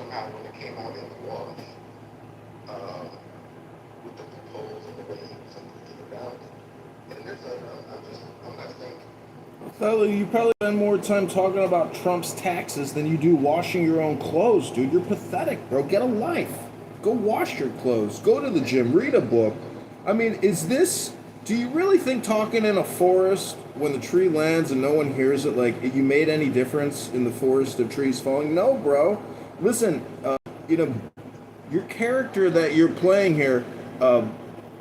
somehow when it came out in the wash, with the proposal and the way he was thinking about it. And there's I'm not thinking. Othello, you probably spend more time talking about Trump's taxes than you do washing your own clothes, dude. You're pathetic, bro. Get a life. Go wash your clothes. Go to the gym. Read a book. I mean, is this... Do you really think talking in a forest when the tree lands and no one hears it, like, you made any difference in the forest of trees falling? No, bro. Listen, you know, your character that you're playing here,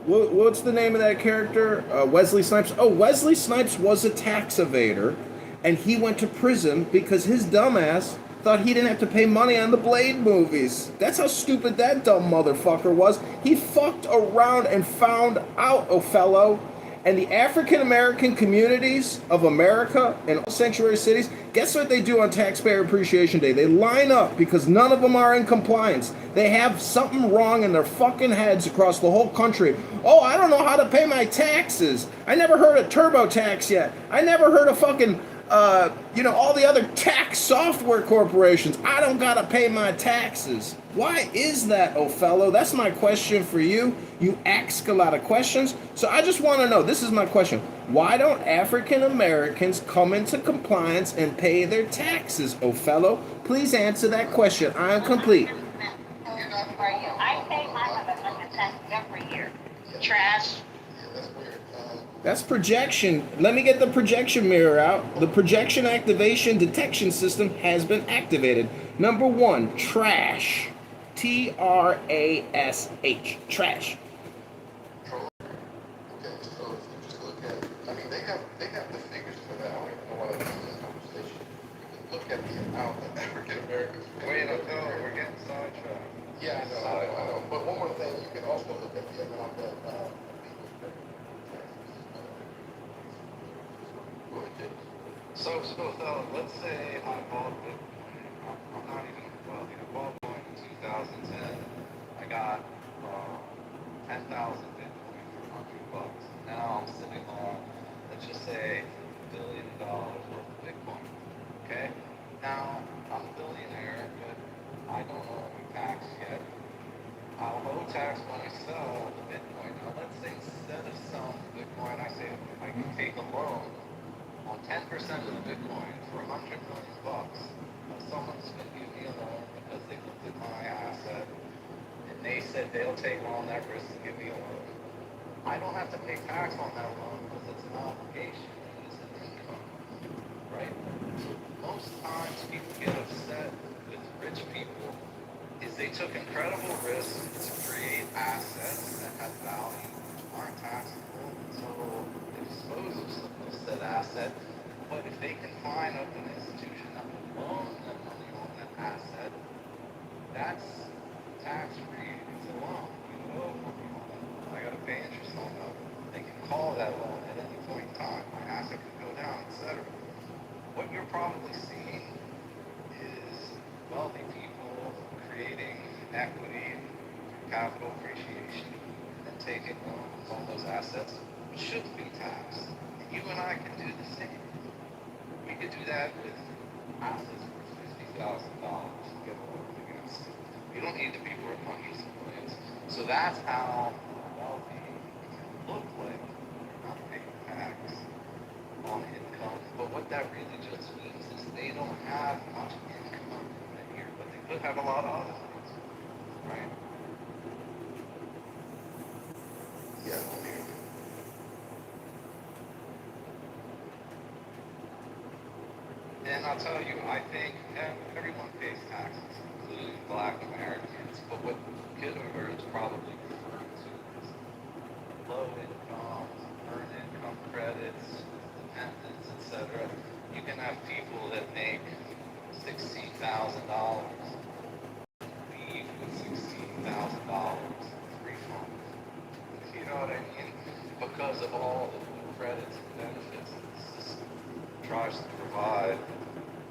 what's the name of that character? Wesley Snipes. Oh, Wesley Snipes was a tax evader, and he went to prison because his dumbass thought he didn't have to pay money on the Blade movies. That's how stupid that dumb motherfucker was. He fucked around and found out, Othello. And the African American communities of America and all sanctuary cities, guess what they do on Taxpayer Appreciation Day? They line up because none of them are in compliance. They have something wrong in their fucking heads across the whole country. Oh, I don't know how to pay my taxes. I never heard of TurboTax yet. I never heard of fucking, all the other tax software corporations. I don't gotta pay my taxes. Why is that, Othello? That's my question for you. You ask a lot of questions. So I just want to know, this is my question. Why don't African Americans come into compliance and pay their taxes, Othello? Please answer that question. I am complete. I pay mine 100% every year. Trash. Yeah, that's weird. That's projection. Let me get the projection mirror out. The projection activation detection system has been activated. Number one, trash. Trash. Trash. Okay, so if you just look at, I mean, they have the figures for that. I don't even know why they're having this conversation. You can look at the amount that African Americans. Wait, no, we're getting sidetracked. Yeah, I know. But one more thing, you can also look at the amount that people pay taxes. So let's say I bought Bitcoin. I'm not even wealthy. I bought Bitcoin in 2010. I got 10,000 Bitcoin for $100. Now I'm sitting on, let's just say, $1 billion worth of Bitcoin. Okay? Now I'm a billionaire, but I don't owe any tax yet. I'll owe tax when I sell the Bitcoin. Now let's say instead of selling the Bitcoin, I say I can take a loan on 10% of the Bitcoin for $100 million. Now someone's going to give me a loan because they looked at my asset and they said they'll take on that risk and give me a loan. I don't have to pay tax on that loan because it's an obligation and it's an income, right? So most times people get upset with rich people is they took incredible risks to create assets that have value, aren't taxable until they dispose of said asset. But if they can find up an institution that will loan them money on that asset, that's tax-free. It's a loan. You owe money on it. I got to pay interest on that. They can call that loan at any point in time. My asset could go down, etc. What you're probably seeing is wealthy people creating equity and capital appreciation and then taking loans on those assets which shouldn't be taxed. And you and I can do the same. We could do that with assets worth $50,000 to get a loan against it. You don't need to be worth hundreds of millions. So that's how wealthy can look like they're not paying tax on income. But what that really just means is they don't have much income that year, but they could have a lot of other things, right? Yeah, I mean, And I'll tell you, I think everyone pays taxes, including Black Americans. But what Kitover is probably referring to is low income, earned income credits, dependents, etc. You can have people that make $16,000 leave with $16,000 refund. You know what I mean? Because of all the credits and benefits that the system tries to provide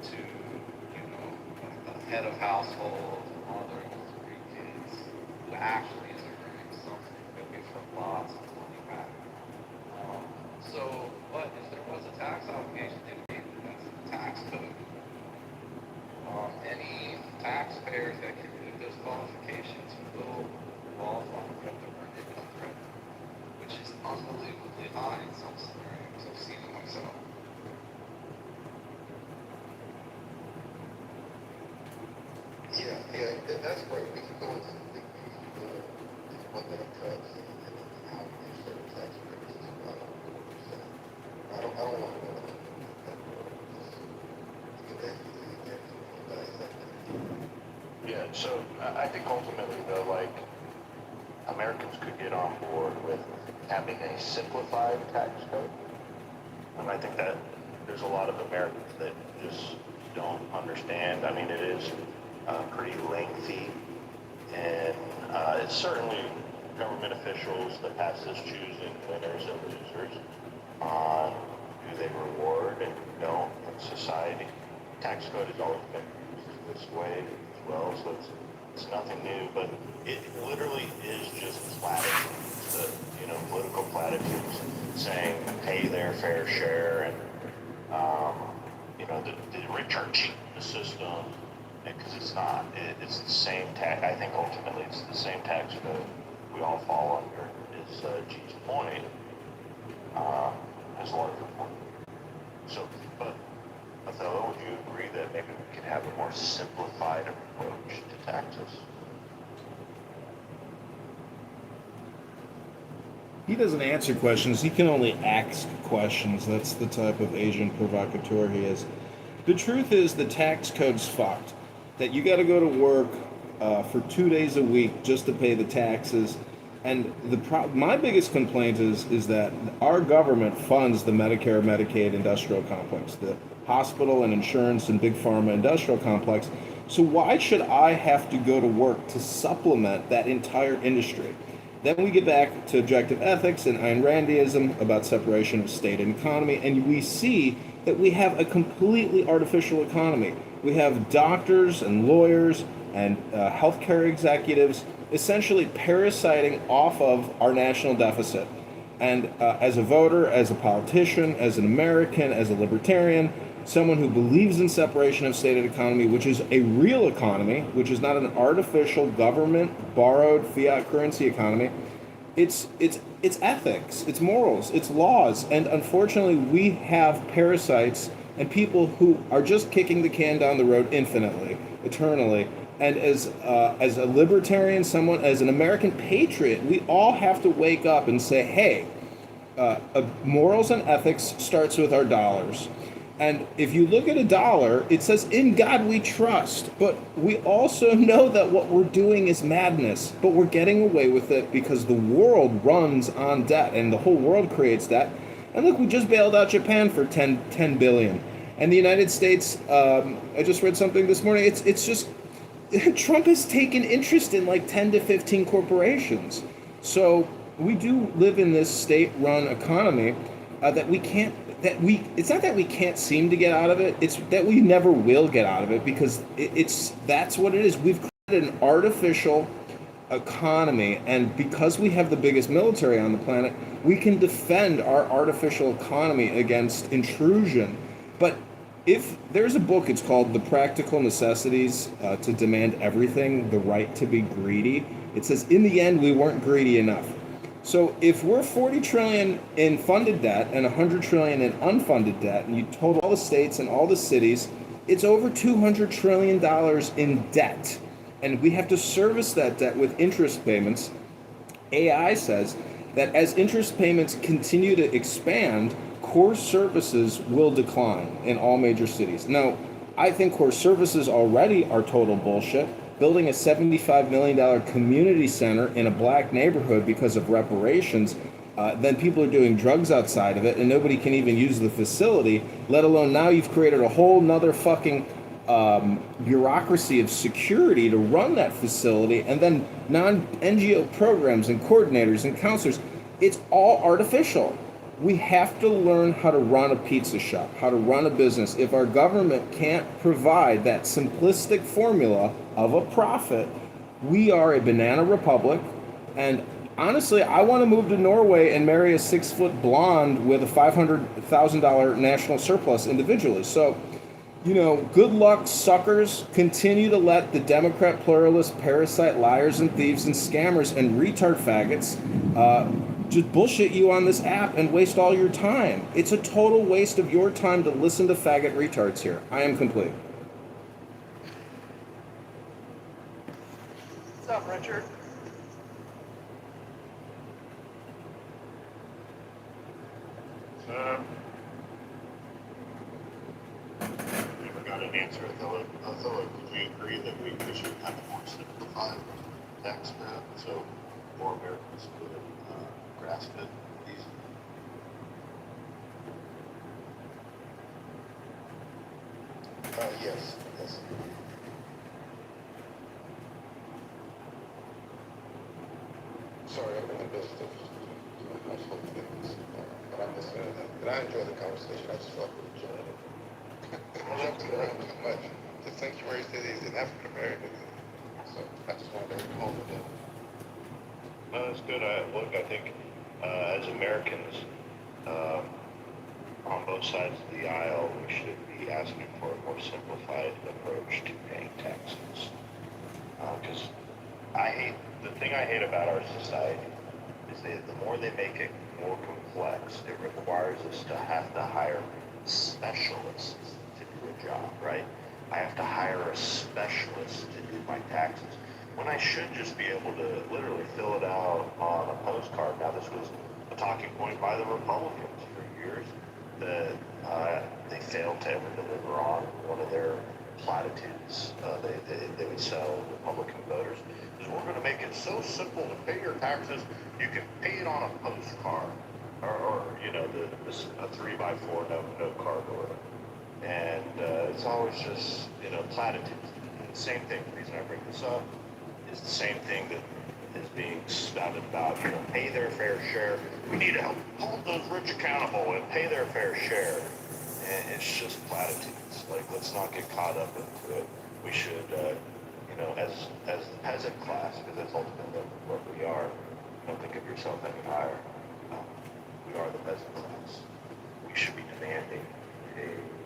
to, a head of household, a mother with 3 kids, who actually is earning something, maybe from lots of money back. But if there was a tax obligation, they would be that's in the tax code. Any taxpayer taxpayers that can meet those qualifications will qualify. You have to earn income threat, which is unbelievably high in some scenarios. I've seen it myself. That's right. We can go into what that cuts and how we use certain tax credits as well. I don't want to go into that world. Yeah, so I think ultimately though, like, Americans could get on board with having a simplified tax code. And I think that there's a lot of Americans that just don't understand. I mean, it is pretty lengthy, and it's certainly government officials that pass this choosing winners and losers on who they reward and who don't in society. Tax code has always been used this way as well, so it's nothing new, but it literally is just platitudes, political platitudes saying pay their fair share, and the rich are cheating the system, because it's not. It's the same tax. I think ultimately it's the same tax code we all fall under. Is G's point as a larger point. So, but Othello, would you agree that maybe we could have a more simplified approach to taxes? He doesn't answer questions. He can only ask questions. That's the type of Asian provocateur he is. The truth is the tax code's fucked. That you got to go to work for 2 days a week just to pay the taxes. And my biggest complaint is that our government funds the Medicare, Medicaid industrial complex, the hospital and insurance and big pharma industrial complex. So why should I have to go to work to supplement that entire industry? Then we get back to objective ethics and Ayn Randiism about separation of state and economy, and we see that we have a completely artificial economy. We have doctors and lawyers and healthcare executives essentially parasiting off of our national deficit. And as a voter, as a politician, as an American, as a libertarian, someone who believes in separation of state and economy, which is a real economy, which is not an artificial government borrowed fiat currency economy, it's ethics, it's morals, it's laws, and unfortunately we have parasites and people who are just kicking the can down the road infinitely, eternally. And as a libertarian, as an American patriot, we all have to wake up and say, hey, morals and ethics starts with our dollars. And if you look at a dollar, it says, in God we trust. But we also know that what we're doing is madness. But we're getting away with it because the world runs on debt and the whole world creates debt. And look, we just bailed out Japan for 10 billion. And the United States, I just read something this morning, it's just, Trump has taken interest in like 10 to 15 corporations. So we do live in this state-run economy it's not that we can't seem to get out of it, it's that we never will get out of it, because that's what it is. We've created an artificial economy, and because we have the biggest military on the planet, we can defend our artificial economy against intrusion. But if there's a book, it's called The Practical Necessities to Demand Everything, The Right to Be Greedy. It says, in the end, we weren't greedy enough. So if we're 40 trillion in funded debt and 100 trillion in unfunded debt, and you total all the states and all the cities, it's over $200 trillion in debt. And we have to service that debt with interest payments. AI says that as interest payments continue to expand, core services will decline in all major cities. Now, I think core services already are total bullshit. Building a $75 million community center in a black neighborhood because of reparations, then people are doing drugs outside of it and nobody can even use the facility, let alone now you've created a whole nother fucking bureaucracy of security to run that facility, and then non-NGO programs and coordinators and counselors. It's all artificial. We have to learn how to run a pizza shop, how to run a business. If our government can't provide that simplistic formula of a profit, we are a banana republic. And honestly, I want to move to Norway and marry a 6-foot blonde with a $500,000 national surplus individually. So You know, good luck, suckers. Continue to let the Democrat pluralist, parasite, liars and thieves and scammers and retard faggots just bullshit you on this app and waste all your time. It's a total waste of your time to listen to faggot retards here. I am complete. What's up, Richard? Never got an answer, Philip. Philip, would you agree that we should have a more simplified tax map so more Americans could grasp it easily? Yes, yes. Sorry, I'm in the midst of doing household things, but I'm listening, and I enjoy the conversation. I just felt really enjoying it. Jumping around too much. The sanctuary cities and African Americans, so I just wanted to home with them. No, that's good. I think as Americans, on both sides of the aisle, we should be asking for a more simplified approach to paying taxes. Because the thing I hate about our society is that the more they make it more complex, it requires us to have to hire specialists to do a job, right? I have to hire a specialist to do my taxes when I should just be able to literally fill it out on a postcard. Now, this was a talking point by the Republicans for years that they failed to ever deliver on one of their platitudes they would sell Republican voters. Is we're going to make it so simple to pay your taxes, you can pay it on a postcard or you know, a 3x4 no card order. And it's always just, you know, platitudes. And the same thing, the reason I bring this up is the same thing that is being spouted about, you know, pay their fair share. We need to help hold those rich accountable and pay their fair share. And it's just platitudes. Like, let's not get caught up into it. We should, you know, as the peasant class, because that's ultimately what we are. Don't think of yourself any higher. We are the peasant class. We should be demanding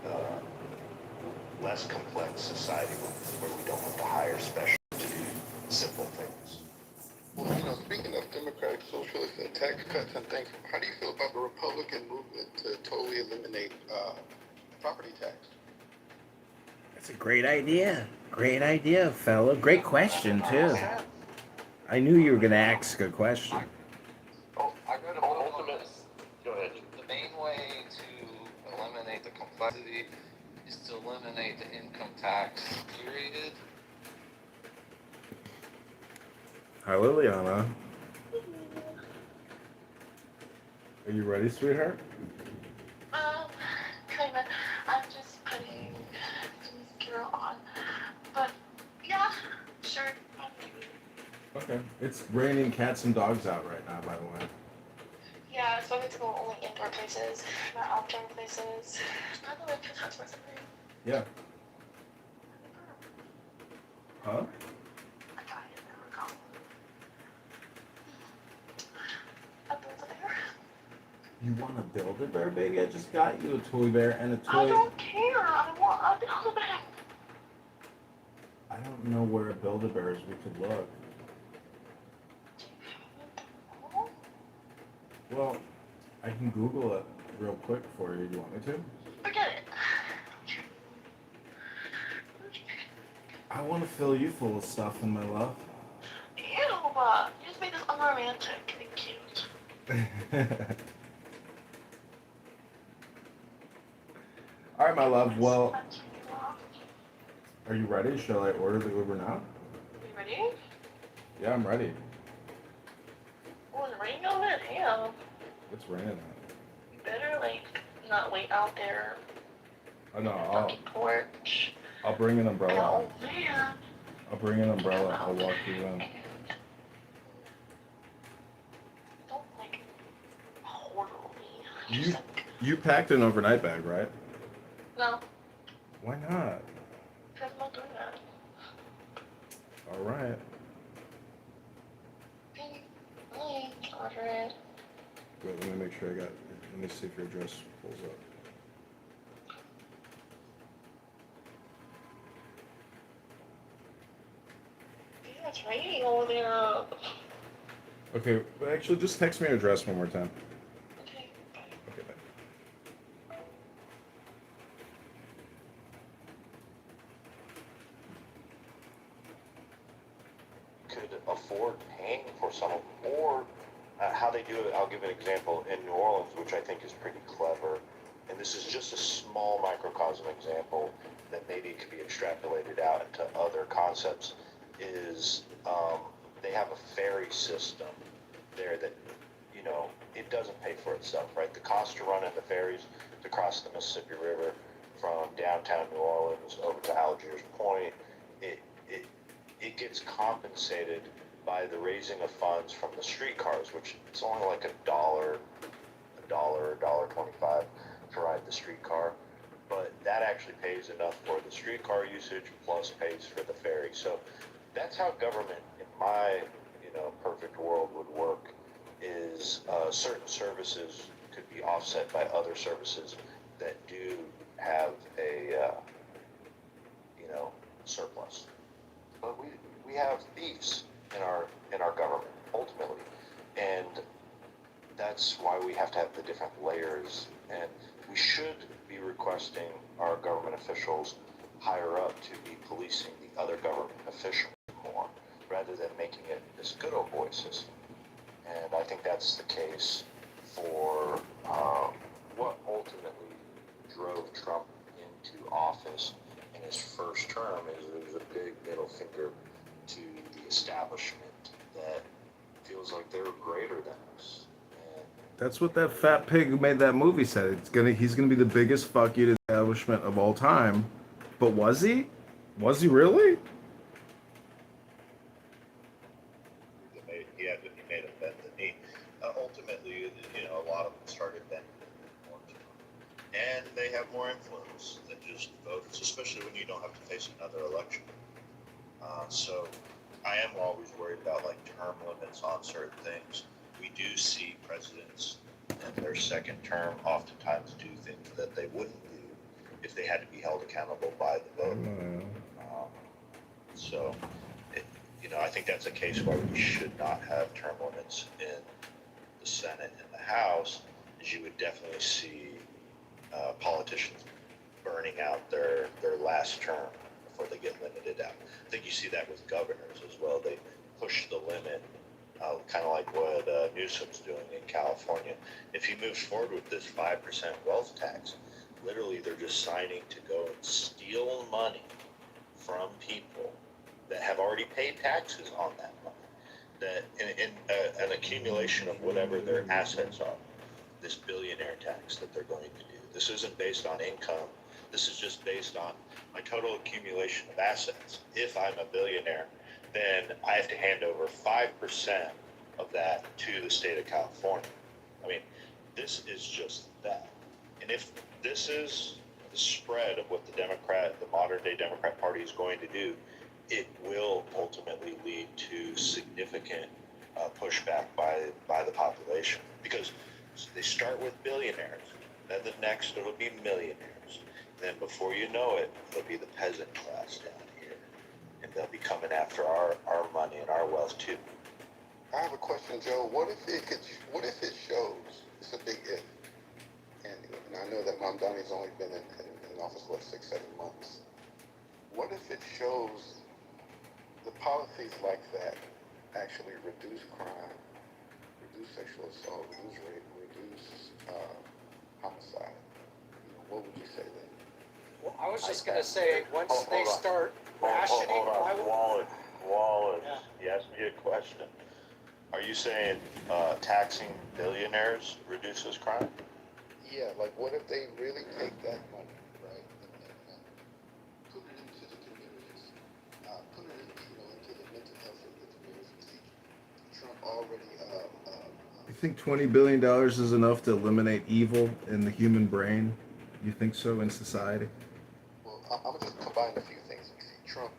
a less complex society where we don't have to hire specialists to do simple things. Well, you know, speaking of democratic socialists and tax cuts and things, how do you feel about the Republican movement to totally eliminate property tax? That's a great idea. Great idea, fellow. Great question, too. I knew you were going to ask a question. Oh, I read a book on this. Go ahead. The main way to eliminate the complexity is to eliminate the income tax, period. Hi, Liliana. Are you ready, sweetheart? Kind of. I'm just putting some mascara on. But, yeah, sure. Okay. It's raining cats and dogs out right now, by the way. Yeah, so I need to go only indoor places, not outdoor places. By the way, can I touch my something? Yeah. Huh? I got it. There we go. A Build-A-Bear? You want a Build-A-Bear, baby? I just got you a toy bear and a I toy... don't care. I want a Build-A-Bear. I don't know where a Build-A-Bear is. We could look. Well, I can Google it real quick for you. Do you want me to? Forget it. I want to fill you full of stuff, in my love. Ew, but you just made this unromantic and cute. All right, my love. Well, are you ready? Shall I order the Uber now? You ready? Yeah, I'm ready. Oh, it's raining on it? Damn. It's raining. You better, not wait out there. Oh, no, Fucking porch. I'll bring an umbrella. Oh, man. I'll bring an umbrella. I'll walk you in. Don't, hoard me. You packed an overnight bag, right? No, Why not? because I'm not doing that. All right. Order it. Wait, let me make sure I got. Let me see if your address pulls up. it's raining over there. Okay, well, actually, just text me your address one more time. Okay, bye. Okay, bye. Could afford paying for some of them, or how they do it. I'll give an example in New Orleans, which I think is pretty clever. And this is just a small microcosm example that maybe could be extrapolated out into other concepts. Is they have a ferry system there that, it doesn't pay for itself, right? The cost to run in the ferries to cross the Mississippi River from downtown New Orleans over to Algiers Point, it, it, it gets compensated by the raising of funds from the streetcars, which it's only like $1.25 to ride the streetcar. But that actually pays enough for the streetcar usage plus pays for the ferry. So that's how government, in my perfect world, would work. Is certain services could be offset by other services that do have a surplus. But we have thieves in our government ultimately, and that's why we have to have the different layers. And we should be requesting our government officials higher up to be policing the other government officials more, rather than making it this good old boy system. And I think that's the case for what ultimately drove Trump into office in his first term. Is it was a big middle finger to the establishment that feels like they're greater than us. And That's what that fat pig who made that movie said. He's gonna be the biggest fuck you to the establishment of all time. But was he? Was he really? he made a bend the knee. Ultimately, a lot of them started bending more to him. And they have more influence than just voters, especially when you don't have to face another election. So I am always worried about like term limits on certain things. We do see presidents in their second term oftentimes do things that they wouldn't do if they had to be held accountable by the vote. So, I think that's a case where we should not have term limits in the Senate and the House, as you would definitely see politicians burning out their last term before they get limited out. I think you see that with governors as well. They push the limit, kind of like what Newsom's doing in California. If he moves forward with this 5% wealth tax, literally they're just signing to go and steal money from people that have already paid taxes on that money. That in an accumulation of whatever their assets are, this billionaire tax that they're going to do. This isn't based on income. This is just based on my total accumulation of assets. If I'm a billionaire, then I have to hand over 5% of that to the state of California. I mean, this is just that. And if this is the spread of what the modern day Democrat Party is going to do, it will ultimately lead to significant pushback by the population, because they start with billionaires, then the next it'll be millionaires, then before you know it, it'll be the peasant class down here, and they'll be coming after our money and our wealth too. I have a question, Joe. What if it shows, it's a big if, and I know that Mamdani's only been in office, 6-7 months. What if it shows the policies like that actually reduce crime, reduce sexual assault, reduce rape, reduce homicide? What would you say then? Well, I was just going to say, once they Hold on. start rationing, Hold on. Wallace, Yeah. you asked me a question. Are you saying taxing billionaires reduces crime? Yeah, like what if they really take that money, right, and put it into the communities, put it into the mental health of the communities? See, Trump already. You think $20 billion is enough to eliminate evil in the human brain? You think so in society? Well, I'm just combining a few things. We see Trump.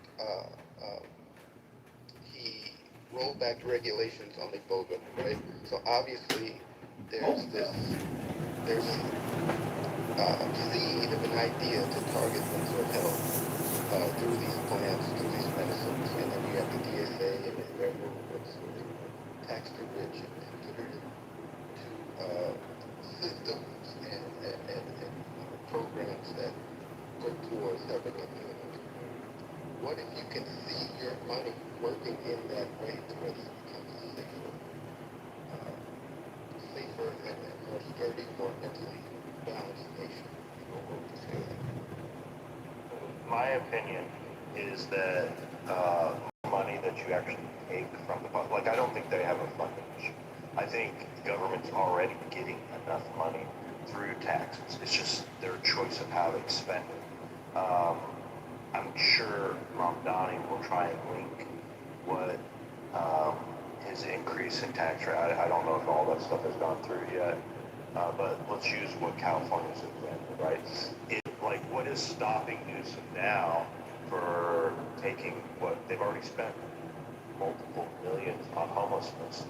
He rolled back the regulations on Kitover, right? So obviously, there's seed of an idea to target mental health through these plants, through these medicines, and then you have the DSA and railroad tax the rich and give it to systems and programs that go towards helping the community. What if you can see your money working in that way towards it becomes safer and more sturdy, more mentally balanced nation? You know, what would you say that? My opinion is that money that you actually take from the public, like I don't think they have a funding issue. I think the government's already getting enough money through taxes. It's just their choice of how they spend it. I'm sure Ramdani will try and link what his increase in tax rate. I don't know if all that stuff has gone through yet, but let's use what California's example, right? Like, what is stopping Newsom now for taking what they've already spent multiple millions on homelessness,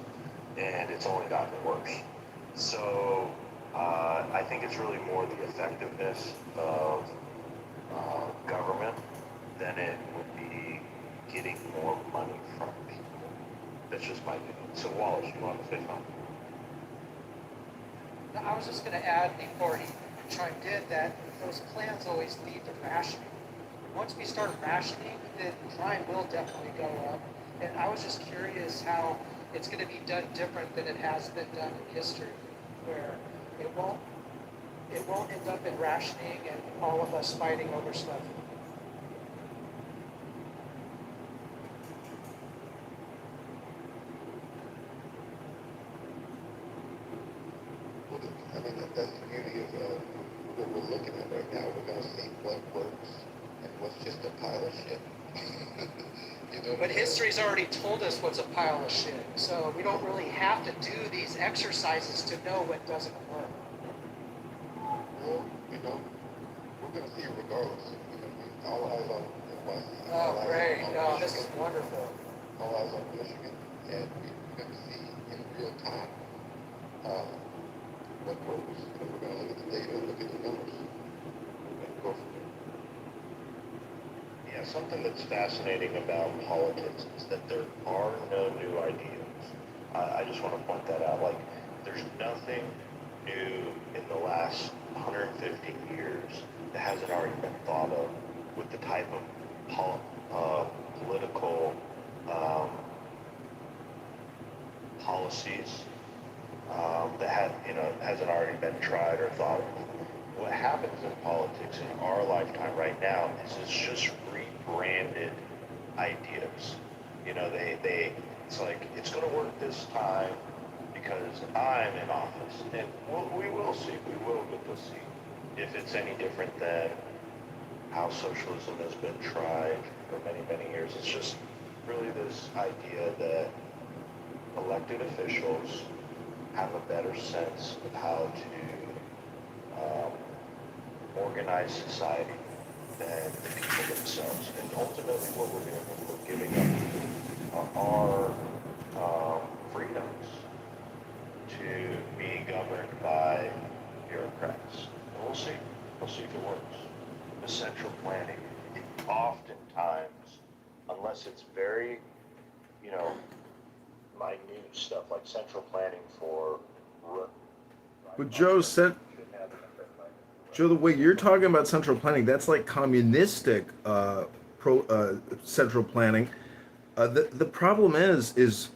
and it's only gotten worse. So I think it's really more the effectiveness of government than it would be getting more money from people. That's just my opinion. So Wallace, you want to say something? No, I was just going to add before he chimed in that those plans always lead to rationing. Once we start rationing, then crime will definitely go up. And I was just curious how it's going to be done different than it has been done in history, where it won't end up in rationing and all of us fighting over stuff. Well, I mean, that's the beauty of what we're looking at right now. We're going to see what works and what's just a pile of shit. You know, But history's already told us what's a pile of shit, so we don't really have to do these exercises to know what doesn't work. well, you know, we're going to see it regardless. We're going to be all eyes on NYC. Oh, great. Oh, this is wonderful. All eyes on Michigan. And we're going to see in real time what works. And we're going to look at the data, look at the numbers, and go from there. Yeah, something that's fascinating about politics is that there are no new ideas. I just want to point that out. Like, there's nothing new in the last 150 years that hasn't already been thought of with the type of political policies that hasn't already been tried or thought of. What happens in politics in our lifetime right now is it's just rebranded ideas. You know, it's like, it's going to work this time because I'm in office, and we will see. We will get to see if it's any different than how socialism has been tried for many, many years. It's just really this idea that elected officials have a better sense of how to organize society than the people themselves. And ultimately what we're doing is we're giving up our freedoms to be governed by bureaucrats. And we'll see. We'll see if it works. The central planning, oftentimes, unless it's very, minute stuff like central planning for... But Joe, the way you're talking about central planning, that's like communistic central planning. The problem is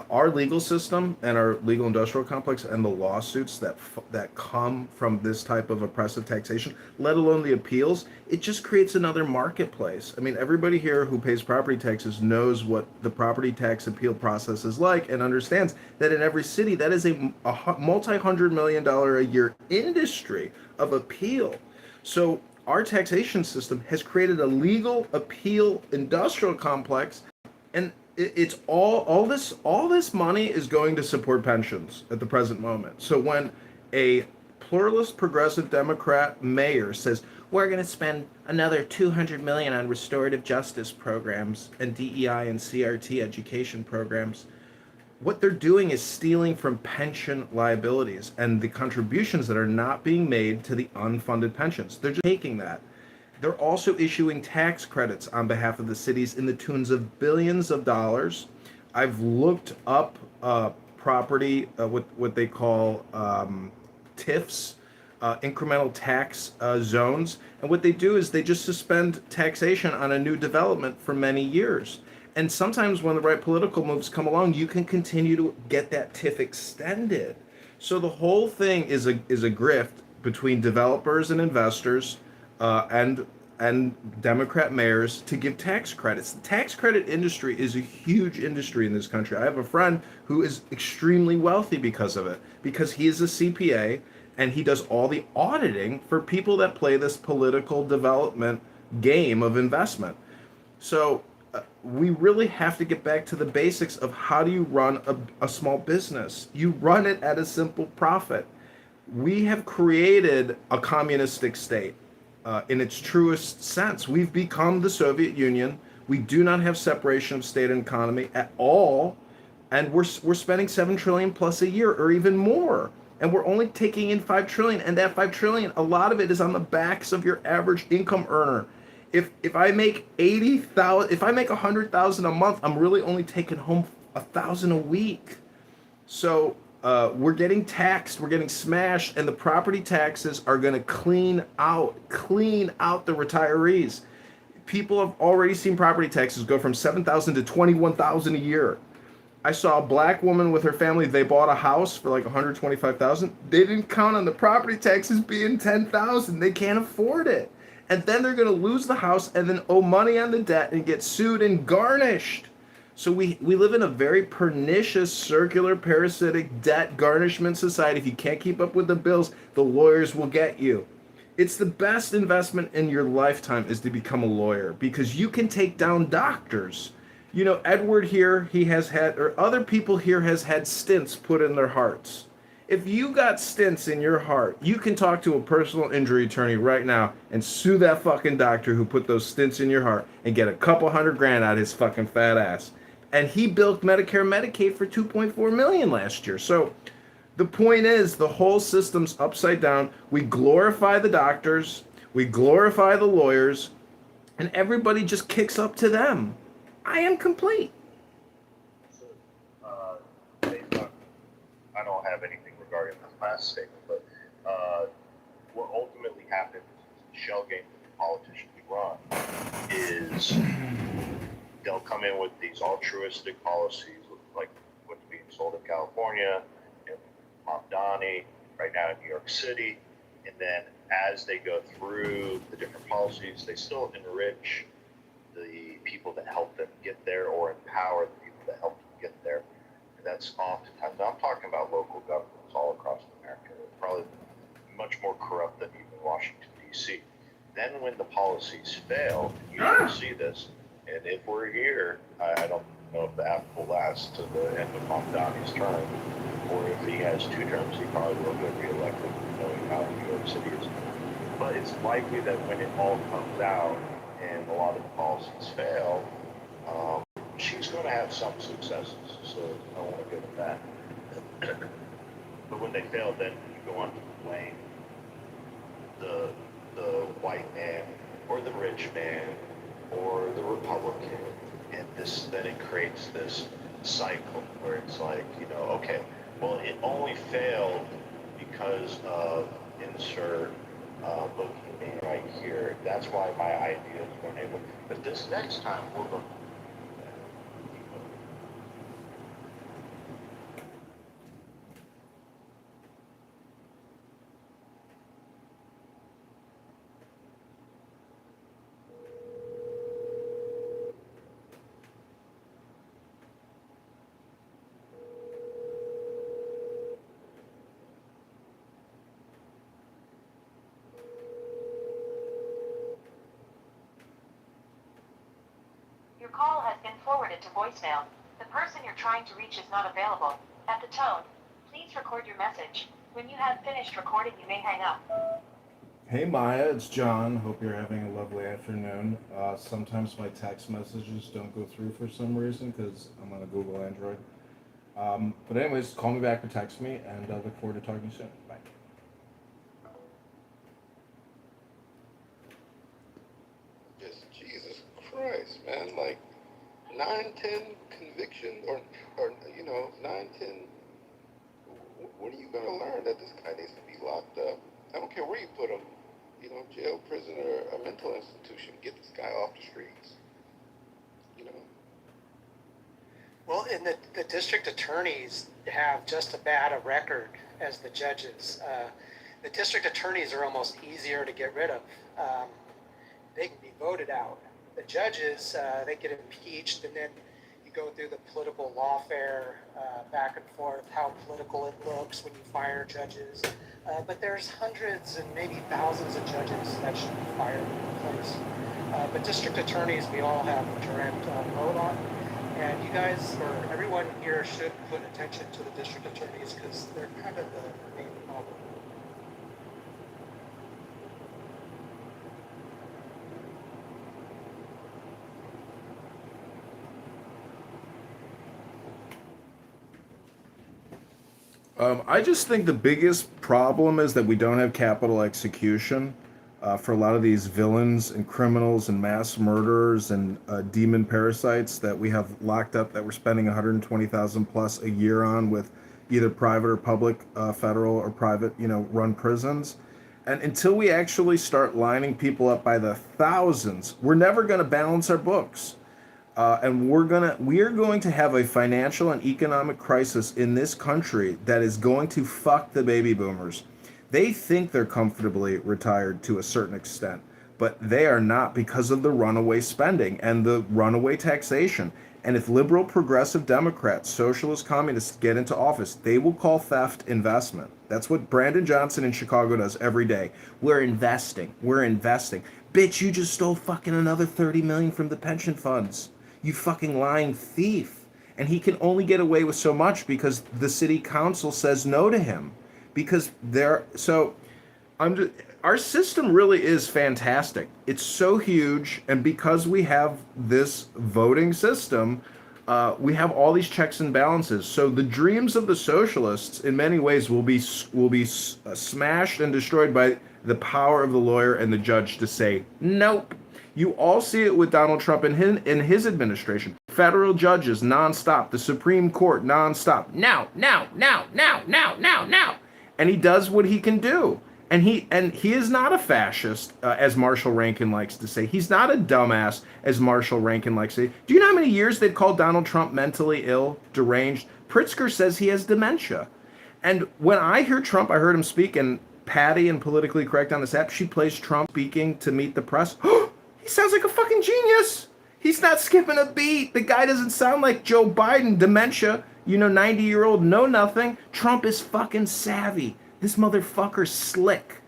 our legal system and our legal industrial complex and the lawsuits that come from this type of oppressive taxation, let alone the appeals, it just creates another marketplace. I mean, everybody here who pays property taxes knows what the property tax appeal process is like and understands that in every city that is a multi-$100 million a year industry of appeal. So our taxation system has created a legal appeal industrial complex, and it's all this money is going to support pensions at the present moment. So when a pluralist progressive Democrat mayor says we're going to spend another $200 million on restorative justice programs and DEI and CRT education programs, what they're doing is stealing from pension liabilities and the contributions that are not being made to the unfunded pensions. They're just taking that. They're also issuing tax credits on behalf of the cities in the tunes of billions of dollars, I've looked up property, what they call TIFs, incremental tax zones, and what they do is they just suspend taxation on a new development for many years. And sometimes when the right political moves come along, you can continue to get that TIF extended. So the whole thing is a grift between developers and investors, and Democrat mayors to give tax credits. The tax credit industry is a huge industry in this country. I have a friend who is extremely wealthy because of it, because he is a CPA and he does all the auditing for people that play this political development game of investment. So we really have to get back to the basics of how do you run a small business. You run it at a simple profit. We have created a communistic state in its truest sense. We've become the Soviet Union. We do not have separation of state and economy at all, and we're spending 7 trillion plus a year, or even more, and we're only taking in 5 trillion, and that 5 trillion, a lot of it is on the backs of your average income earner. If I make 80,000, if I make 100,000 a month, I'm really only taking home 1,000 a week. So we're getting taxed, we're getting smashed, and the property taxes are going to clean out the retirees. People have already seen property taxes go from 7,000 to 21,000 a year. I saw a black woman with her family. They bought a house for like 125,000. They didn't count on the property taxes being 10,000. They can't afford it. And then they're going to lose the house and then owe money on the debt and get sued and garnished. So we live in a very pernicious, circular, parasitic debt garnishment society. If you can't keep up with the bills, the lawyers will get you. It's the best investment in your lifetime is to become a lawyer, because you can take down doctors. You know, Edward here, he has had, or other people here has had stents put in their hearts. If you got stents in your heart, you can talk to a personal injury attorney right now and sue that fucking doctor who put those stents in your heart and get a couple $100,000 out of his fucking fat ass. And he bilked Medicare Medicaid for $2.4 million last year. So the point is, the whole system's upside down. We glorify the doctors, we glorify the lawyers, and everybody just kicks up to them. I am complete. I don't have anything regarding this last statement, but what ultimately happens is the shell game that the politicians run is they'll come in with these altruistic policies, like what's being sold in California, in Mamdani, right now in New York City, and then as they go through the different policies, they still enrich the people that help them get there, or empower the people that help them get there. And that's oftentimes, I'm talking about local governments all across America, probably much more corrupt than even Washington, D.C. Then when the policies fail, you will see this, and if we're here, I don't know if the app will last to the end of Mamdani's term, or if he has 2 terms, he probably will get reelected, knowing how New York City is. But it's likely that when it all comes out and a lot of the policies fail, she's going to have some successes, so I want to give it that. But when they fail, then you go on to blame the white man, or the rich man, or the Republican, and then it creates this cycle where it's like, okay, well, it only failed because of insert booking right here. That's why my ideas weren't able. But this next time we're going to. Your call has been forwarded to voicemail. The person you're trying to reach is not available. At the tone, please record your message. When you have finished recording, you may hang up. Hey Maya, it's John. Hope you're having a lovely afternoon. Sometimes my text messages don't go through for some reason because I'm on a Google Android. But anyways, call me back or text me, and I look forward to talking soon. Bye. Just Jesus Christ, man. Like, 9, 10 conviction, or you know, 9, 10. What are you going to learn? That this guy needs to be locked up. I don't care where you put him. You know, jail, prison, or a mental institution. Get this guy off the streets. You know. Well, and the district attorneys have just as bad a record as the judges. The district attorneys are almost easier to get rid of. They can be voted out. The judges, they get impeached, and then you go through the political lawfare back and forth, how political it looks when you fire judges. But there's hundreds and maybe thousands of judges that should be fired in place. But district attorneys, we all have a direct vote on. And you guys, or everyone here, should put attention to the district attorneys because they're kind of the main problem. I just think the biggest problem is that we don't have capital execution for a lot of these villains and criminals and mass murderers and demon parasites that we have locked up that we're spending 120,000 plus a year on with either private or public, federal or private, run prisons. And until we actually start lining people up by the thousands, we're never going to balance our books. And we are going to have a financial and economic crisis in this country that is going to fuck the baby boomers. They think they're comfortably retired to a certain extent, but they are not because of the runaway spending and the runaway taxation. And if liberal, progressive Democrats, socialist, communists get into office, they will call theft investment. That's what Brandon Johnson in Chicago does every day. We're investing. Bitch, you just stole fucking another 30 million from the pension funds. You fucking lying thief. And he can only get away with so much because the city council says no to him. Because our system really is fantastic. It's so huge, and because we have this voting system, we have all these checks and balances. So the dreams of the socialists, in many ways, will be smashed and destroyed by the power of the lawyer and the judge to say nope. You all see it with Donald Trump in his administration. Federal judges nonstop, the Supreme Court nonstop. Now. And he does what he can do. And he is not a fascist, as Marshall Rankin likes to say. He's not a dumbass, as Marshall Rankin likes to say. Do you know how many years they'd called Donald Trump mentally ill, deranged? Pritzker says he has dementia. And when I hear Trump, I heard him speak, and Patty and Politically Correct on this app, she plays Trump speaking to meet the press. He sounds like a fucking genius. He's not skipping a beat. The guy doesn't sound like Joe Biden, dementia, 90-year-old, know nothing. Trump is fucking savvy. This motherfucker's slick.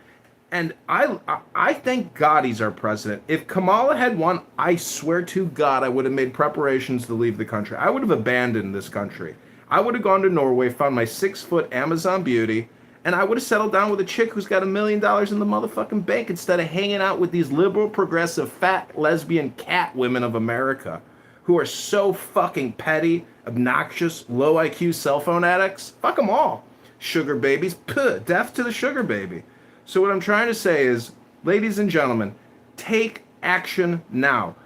And I thank God he's our president. If Kamala had won, I swear to God, I would have made preparations to leave the country. I would have abandoned this country. I would have gone to Norway, found my 6-foot Amazon beauty, and I would have settled down with a chick who's got $1 million in the motherfucking bank instead of hanging out with these liberal, progressive, fat, lesbian cat women of America who are so fucking petty, obnoxious, low IQ cell phone addicts. Fuck them all. Sugar babies. Puh, death to the sugar baby. So what I'm trying to say is, ladies and gentlemen, take action now.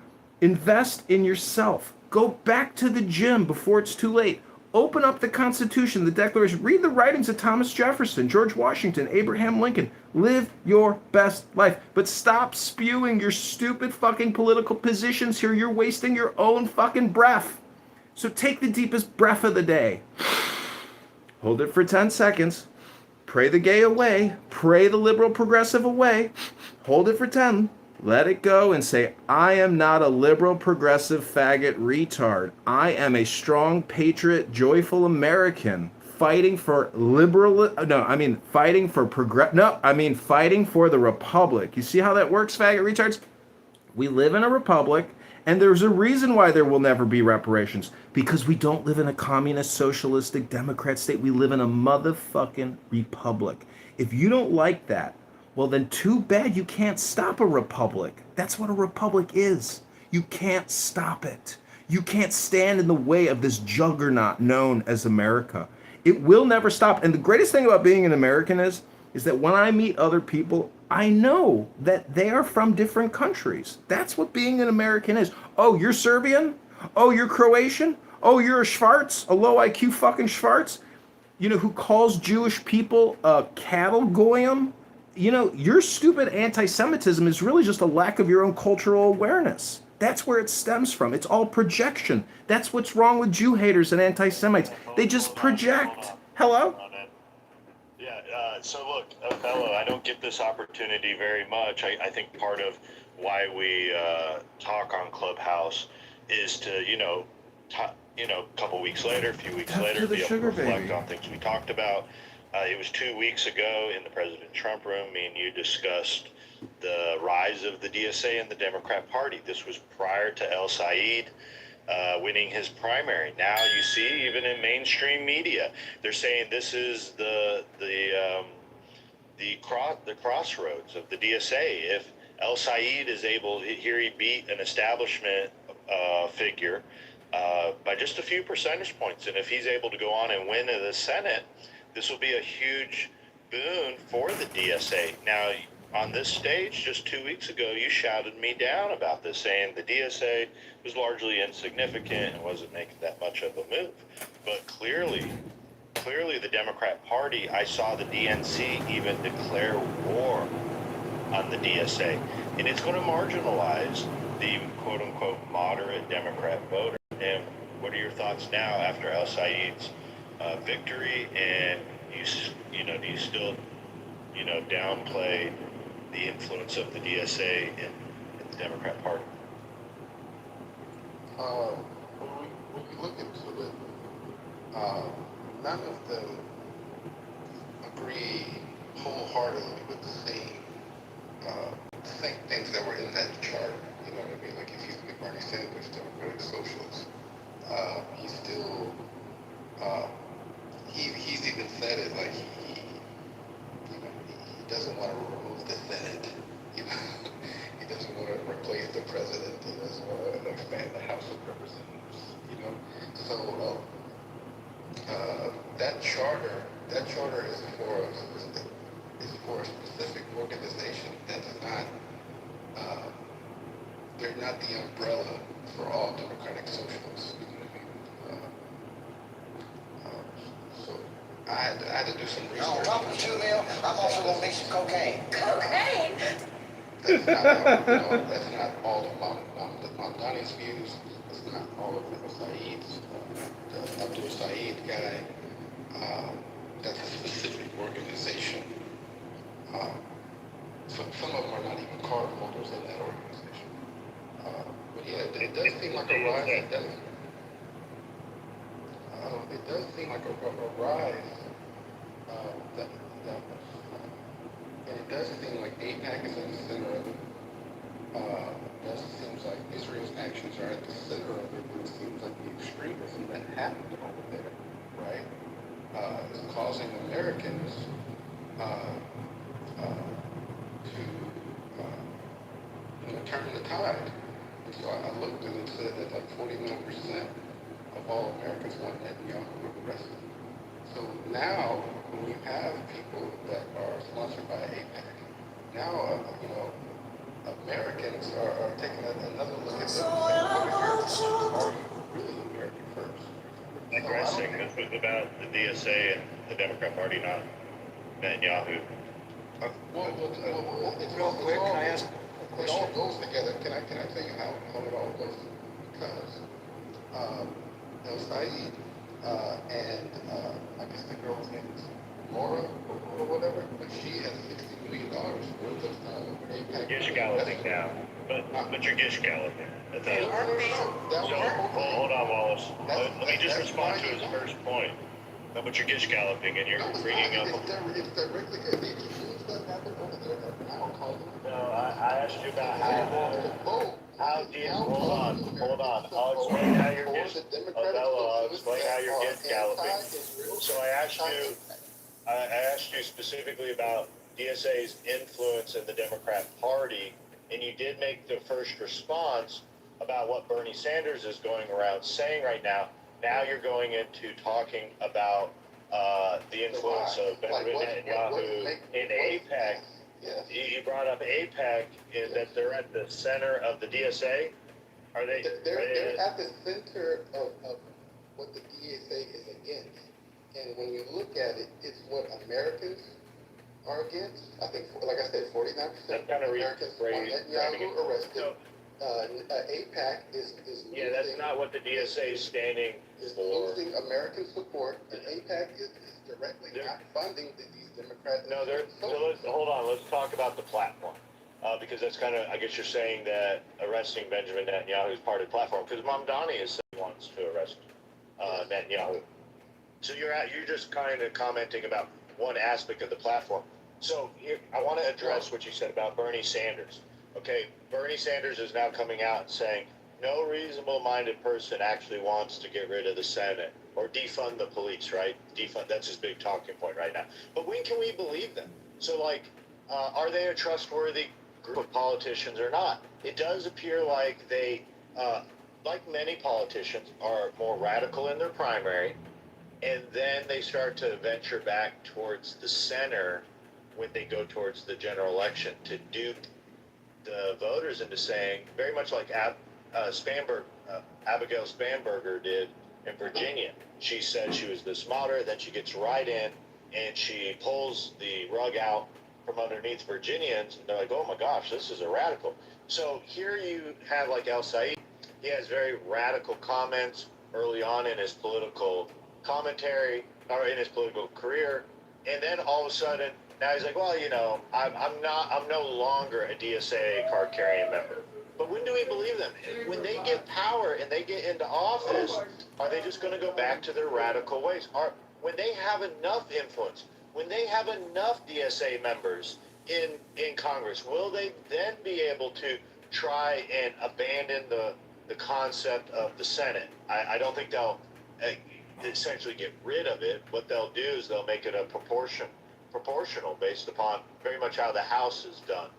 Invest in yourself. Go back to the gym before it's too late. Open up the Constitution, the Declaration. Read the writings of Thomas Jefferson, George Washington, Abraham Lincoln. Live your best life. But stop spewing your stupid fucking political positions here. You're wasting your own fucking breath. So take the deepest breath of the day. Hold it for 10 seconds. Pray the gay away. Pray the liberal progressive away. Hold it for 10. Let it go and say, I am not a liberal, progressive, faggot retard. I am a strong, patriot, joyful American fighting for fighting for the republic. You see how that works, faggot retards? We live in a republic, and there's a reason why there will never be reparations. Because we don't live in a communist, socialistic, Democrat state. We live in a motherfucking republic. If you don't like that, well, then too bad you can't stop a republic. That's what a republic is. You can't stop it. You can't stand in the way of this juggernaut known as America. It will never stop. And the greatest thing about being an American is that when I meet other people, I know that they are from different countries. That's what being an American is. Oh, you're Serbian? Oh, you're Croatian? Oh, you're a Schwarz, a low IQ fucking Schwarz? Who calls Jewish people cattle goyim? Your stupid anti-Semitism is really just a lack of your own cultural awareness. That's where it stems from. It's all projection. That's what's wrong with Jew haters and anti-Semites. They just project. Hello? Hold on, Ed. Yeah, so look, Othello, I don't get this opportunity very much. I think part of why we talk on Clubhouse is to, a couple weeks later, a few weeks Death later, to the be able to sugar reflect baby. on things we talked about. It was 2 weeks ago in the President Trump room. Me and you discussed the rise of the DSA and the Democrat Party. This was prior to El Said winning his primary. Now you see, even in mainstream media, they're saying this is the crossroads of the DSA. If El Said is able, here he beat an establishment figure by just a few percentage points, and if he's able to go on and win in the Senate, this will be a huge boon for the DSA. Now, on this stage just 2 weeks ago, you shouted me down about this, saying the DSA was largely insignificant and wasn't making that much of a move. But clearly the Democrat Party, I saw the DNC even declare war on the DSA, and it's going to marginalize the quote-unquote moderate Democrat voter. And what are your thoughts now after El Said's victory? And do you still downplay the influence of the DSA in the Democrat Party? When you look into it, none of them agree wholeheartedly with the same things that were in that chart. You know what I mean? Like if you look at Bernie Sanders, Democratic Socialist, he still he's even said it like he doesn't want to remove the Senate. You know, he doesn't want to replace the president. He doesn't want to expand the House of Representatives. You know, so that charter is for a specific organization that's not. They're not the umbrella for all democratic socialists. You know what I mean? So I had to do some research. No, welcome to Neil. I'm also going to make some cocaine. Cocaine? That's not all of Mamdani's views. That's not all of Saeed's. The Abdul Saeed guy. That's a specific organization. Some of them are not even card holders in that organization. But yeah, it does seem like a rise. It does seem like a rise. And it does seem like AIPAC is in the center of it. It does seem like Israel's actions are at the center of it, but it seems like the extremism that happened over there, right, is causing Americans to turn the tide. And so I looked and it said that like 49% of all Americans want Netanyahu arrested. So now, when you have people that are sponsored by AIPAC, now, Americans are taking another look at them and saying, are you really American first? Interesting. This was about the DSA and the Democrat Party, not Netanyahu. It's Real quick, can I ask a it question? all goes together. Can I tell you how it all goes? Because El Said and I guess the girl's name is Laura or whatever, but she has $60 million worth of AIPAC. Gish galloping now, but you're Gish galloping. That's Hey, how. aren't they? Hold on, Wallace. Let me just respond to his first point. No, but you're Gish galloping and you're bringing up. It's directly because the extremes that happen over there are now causing. No, I asked you about how do you hold on. I'll explain how you're Gish. I'll explain how you're Gish galloping. So I asked you specifically about DSA's influence in the Democrat Party, and you did make the first response about what Bernie Sanders is going around saying right now. Now you're going into talking about the influence of Benjamin Netanyahu in AIPAC. You brought up AIPAC, that they're at the center of the DSA. Are they? They're at the center of what the DSA is against. And when you look at it, it's what Americans are against. I think, like I said, 49% That's kind of Americans want Netanyahu arrested. So, AIPAC is yeah, that's not what the DSA is standing is for. losing American support, and AIPAC is directly not funding these Democrats. No, hold on. Let's talk about the platform. Because that's kind of, I guess you're saying that arresting Benjamin Netanyahu is part of the platform. Because Mamdani is wants to arrest Netanyahu. So you're just kind of commenting about one aspect of the platform. So here, I want to address what you said about Bernie Sanders. Okay, Bernie Sanders is now coming out and saying no reasonable-minded person actually wants to get rid of the Senate or defund the police, right? Defund, that's his big talking point right now. But when can we believe them? So, like, are they a trustworthy group of politicians or not? It does appear like they, like many politicians, are more radical in their primary, and then they start to venture back towards the center when they go towards the general election to dupe the voters into saying, very much like Abigail Spanberger did in Virginia. She said she was this moderate, then she gets right in and she pulls the rug out from underneath Virginians, and they're like, oh my gosh, this is a radical. So here you have like El Said. He has very radical comments early on in his political commentary or in his political career, and then all of a sudden now he's like, well, you know, I'm no longer a DSA card carrying member. But when do we believe them? When they get power and they get into office, are they just going to go back to their radical ways? When they have enough influence, when they have enough DSA members in Congress, will they then be able to try and abandon the concept of the Senate? I don't think they'll essentially get rid of it. What they'll do is they'll make it a proportional based upon very much how the House is done.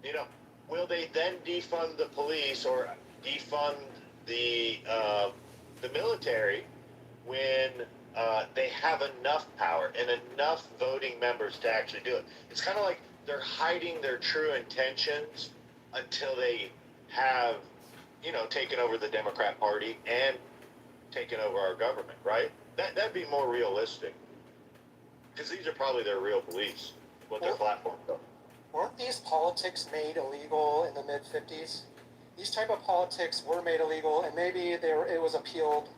You know, will they then defund the police or defund the military when they have enough power and enough voting members to actually do it? It's kind of like they're hiding their true intentions until they have, you know, taken over the Democrat Party and taken over our government, right? That'd be more realistic. Because these are probably their real beliefs, what their platform does. Weren't these politics made illegal in the mid-50s? These type of politics were made illegal, and maybe it was appealed,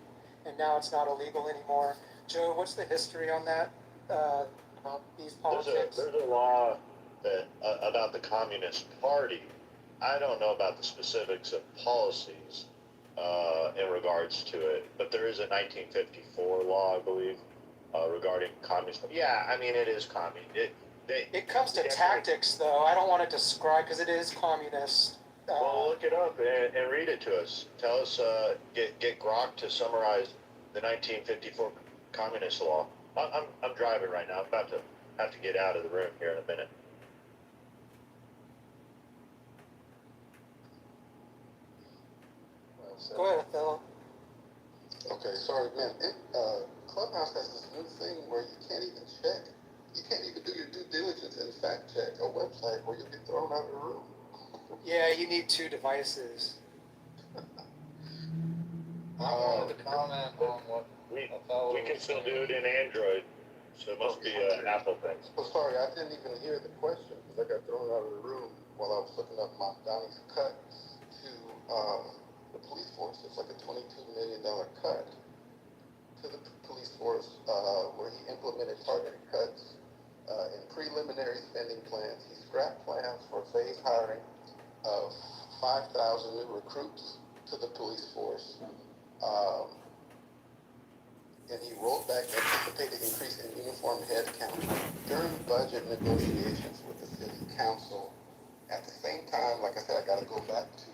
and now it's not illegal anymore. Joe, what's the history on that, about these politics? There's a law that about the Communist Party. I don't know about the specifics of policies in regards to it, but there is a 1954 law, I believe, regarding communism. Yeah, I mean, it is communist. It comes to tactics, though. I don't want to describe, because it is communist. Well, look it up and read it to us. Tell us, get Grok to summarize the 1954 communist law. I'm driving right now. I'm about to have to get out of the room here in a minute. Go ahead, Phil. Okay, sorry, man. Clubhouse has this new thing where you can't even check. You can't even do your due diligence and fact check a website or you'll get thrown out of the room. Yeah, you need 2 devices. I wanted to comment on what We can still do it in Android, so it must be an Apple thing. Oh, sorry, I didn't even hear the question because I got thrown out of the room while I was looking up Donnie's cut to the police force. It's like a $22 million cut to the police force where he implemented targeted cuts in preliminary spending plans. He scrapped plans for phased hiring of 5,000 new recruits to the police force. And he rolled back anticipated increase in uniform head count during budget negotiations with the city council. At the same time, like I said, I got to go back to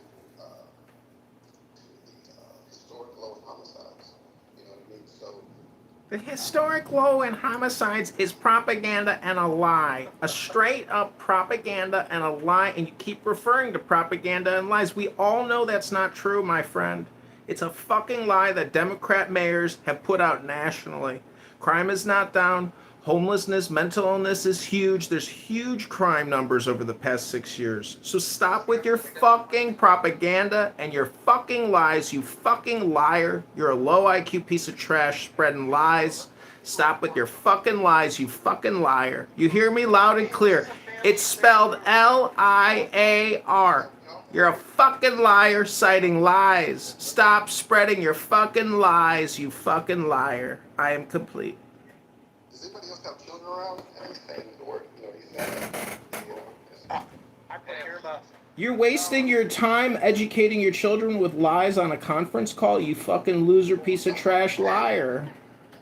the historic low homicides. You know what I mean? So The historic low in homicides is propaganda and a lie. A straight up propaganda and a lie, and you keep referring to propaganda and lies. We all know that's not true, my friend. It's a fucking lie that Democrat mayors have put out nationally. Crime is not down. Homelessness, mental illness is huge. There's huge crime numbers over the past 6 years. So stop with your fucking propaganda and your fucking lies, you fucking liar. You're a low IQ piece of trash spreading lies. Stop with your fucking lies, you fucking liar. You hear me loud and clear. It's spelled Liar. You're a fucking liar citing lies. Stop spreading your fucking lies, you fucking liar. I am complete. Does anybody else have children around? And he's saying the word, he's saying that, I put here about. You're wasting your time educating your children with lies on a conference call, you fucking loser piece of trash liar.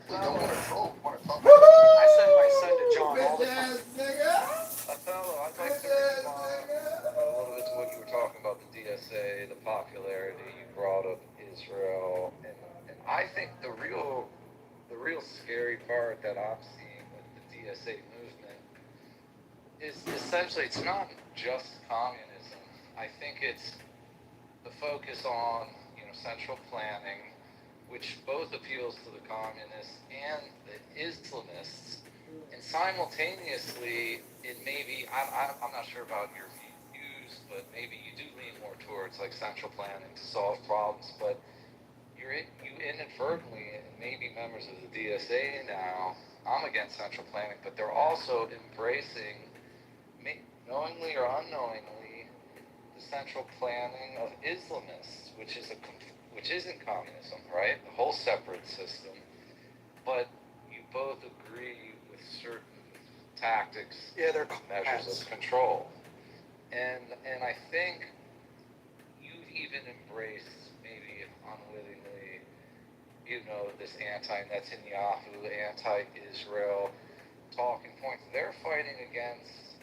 we don't want to troll, we want to talk. I send my son to John all the time. Othello, I'd like to respond a little bit to what you were talking about, the DSA, the popularity. You brought up Israel, and I think the real scary part that I'm seeing with the DSA movement is essentially it's not just communism. I think it's the focus on central planning, which both appeals to the communists and the Islamists, and simultaneously it may be I'm not sure about your views, but maybe you do lean more towards like central planning to solve problems, but you inadvertently, and maybe members of the DSA now, I'm against central planning, but they're also embracing, knowingly or unknowingly, the central planning of Islamists, which isn't communism, right? The whole separate system. But you both agree with certain tactics, They're measures of control. And I think you've even embraced, maybe unwittingly, this anti-Netanyahu, anti-Israel talking points. They're fighting against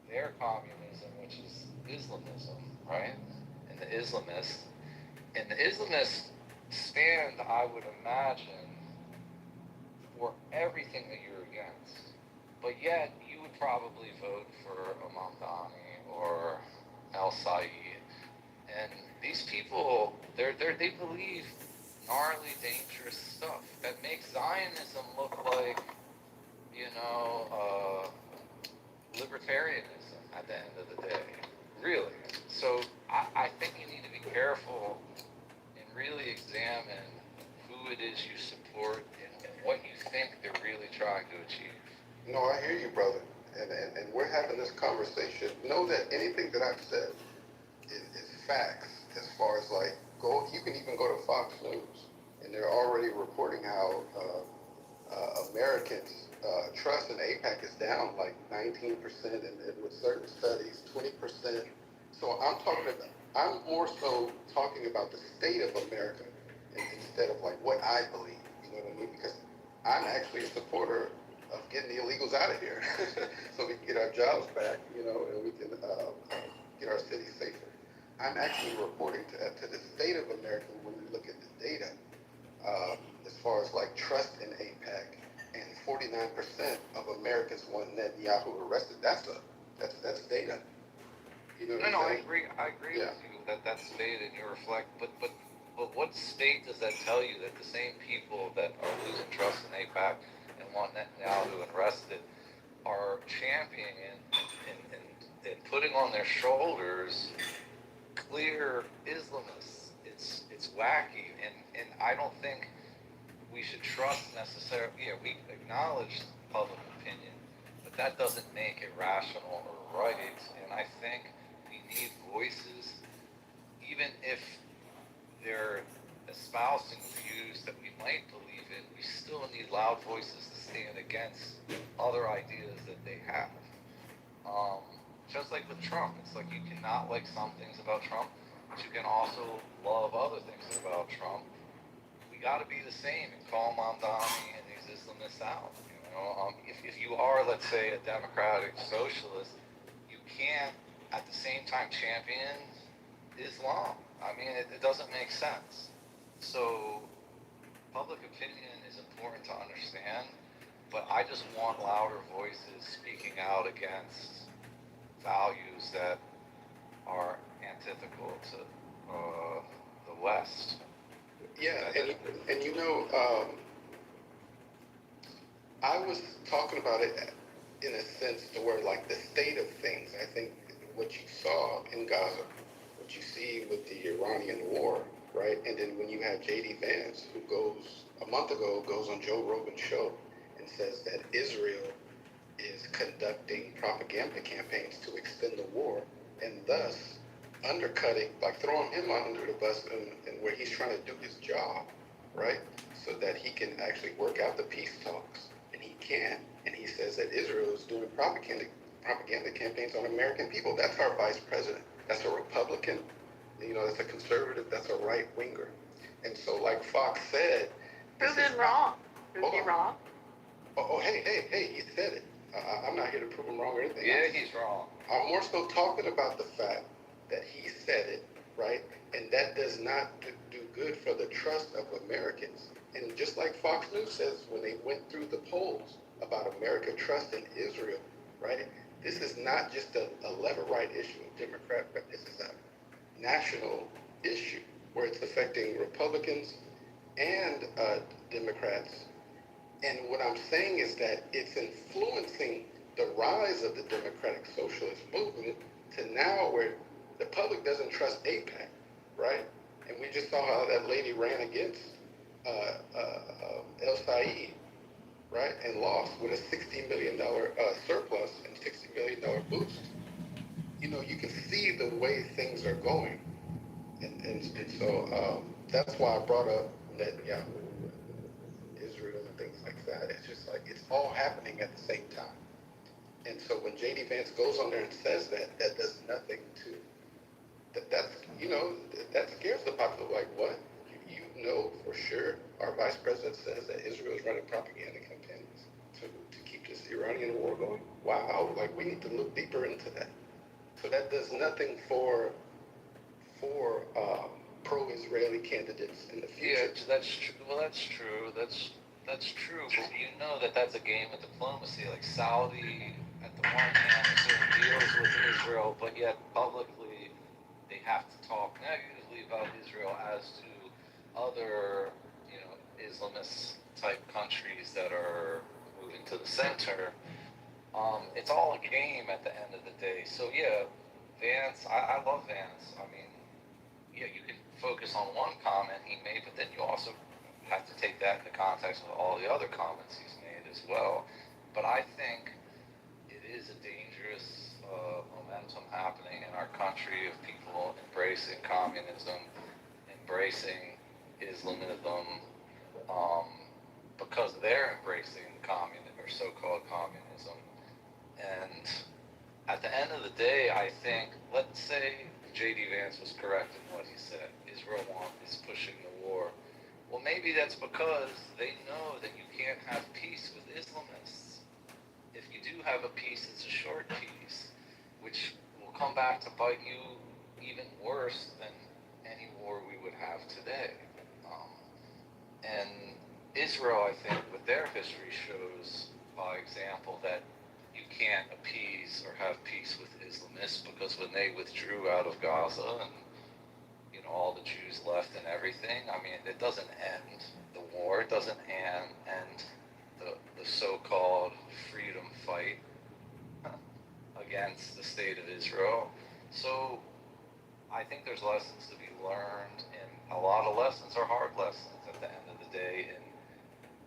their communism, which is Islamism, right? And the Islamists stand, I would imagine, for everything that you're against. But yet, you would probably vote for a Mamdani or El Said. And these people, they believe gnarly, dangerous stuff that makes Zionism look like, libertarianism at the end of the day. Really. So I think you need to be careful and really examine who it is you support and what you think they're really trying to achieve. No, I hear you, brother. And we're having this conversation. Know that anything that I've said is facts as far as you can even go to Fox News, and they're already reporting how Americans' trust in AIPAC is down like 19%, and with certain studies, 20%. So I'm more so talking about the state of America instead of what I believe, you know what I mean? Because I'm actually a supporter of getting the illegals out of here so we can get our jobs back, and we can get our cities safer. I'm actually reporting to the state of America when we look at the data as far as trust in AIPAC, and 49% of Americans want Netanyahu arrested. That's data. You know what I'm saying? I agree with you that's data and you reflect, but what state does that tell you that the same people that are losing trust in AIPAC and want Netanyahu arrested are championing and putting on their shoulders clear Islamists? It's wacky, and I don't think we should trust necessarily. We acknowledge public opinion, but that doesn't make it rational or right. And I think we need voices, even if they're espousing views that we might believe in. We still need loud voices to stand against other ideas that they have. Just like with Trump, it's like you cannot like some things about Trump, but you can also love other things about Trump. We got to be the same and call Mamdani and these Islamists out. If you are, let's say, a democratic socialist, you can't at the same time champion Islam. I mean, it doesn't make sense. So public opinion is important to understand, but I just want louder voices speaking out against values that are antithetical to the West. Yeah, and I was talking about it in a sense to where, like, the state of things, I think what you saw in Gaza, what you see with the Iranian war, right? And then when you have J.D. Vance, who a month ago, goes on Joe Rogan's show and says that Israel is conducting propaganda campaigns to extend the war, and thus undercutting, like throwing him under the bus and where he's trying to do his job, right? So that he can actually work out the peace talks, and he can. And he says that Israel is doing propaganda campaigns on American people. That's our vice president. That's a Republican. That's a conservative. That's a right winger. And so, like Fox said, Prove him wrong. Prove me wrong. Hey, he said it. I'm not here to prove him wrong or anything. Yeah, he's wrong. I'm more so talking about the fact that he said it, right? And that does not do good for the trust of Americans. And just like Fox News says, when they went through the polls about America trust in Israel, right? This is not just a left-right issue of Democrat, but this is a national issue where it's affecting Republicans and Democrats. And what I'm saying is that it's influencing the rise of the democratic socialist movement to now where the public doesn't trust AIPAC, right? And we just saw how that lady ran against El Said, right? And lost with a $60 million surplus and $60 million boost. You can see the way things are going. And so that's why I brought up that, Israel and things like that. It's just like, it's all happening at the same time. And so when J.D. Vance goes on there and says that does nothing to, that scares the popular. Like, what? You know for sure our vice president says that Israel is running propaganda campaigns to keep this Iranian war going? Wow, like, we need to look deeper into that. So that does nothing for pro-Israeli candidates in the future. Yeah, that's true. Well, that's true. That's true. But you know that's a game of diplomacy. Like Saudi, at the one hand, sort of deals with Israel, but yet publicly they have to talk negatively about Israel as to other, Islamist type countries that are moving to the center. It's all a game at the end of the day. So yeah, Vance, I love Vance. I mean, yeah, you can focus on one comment he made, but then you also have to take that in the context of all the other comments he's made as well. But I think it is a dangerous momentum happening in our country of people embracing communism, embracing Islamism, because they're embracing communism or so-called communism. And at the end of the day, I think, let's say J.D. Vance was correct in what he said. Israel is pushing the war. Well, maybe that's because they know that you can't have peace with Islamists. If you do have a peace, it's a short peace, which will come back to bite you even worse than any war we would have today. And Israel, I think, with their history shows by example that you can't appease or have peace with Islamists, because when they withdrew out of Gaza and all the Jews left and everything, I mean, it doesn't end the war. It doesn't end the so-called freedom fight against the state of Israel. So I think there's lessons to be learned, and a lot of lessons are hard lessons at the end of the day, and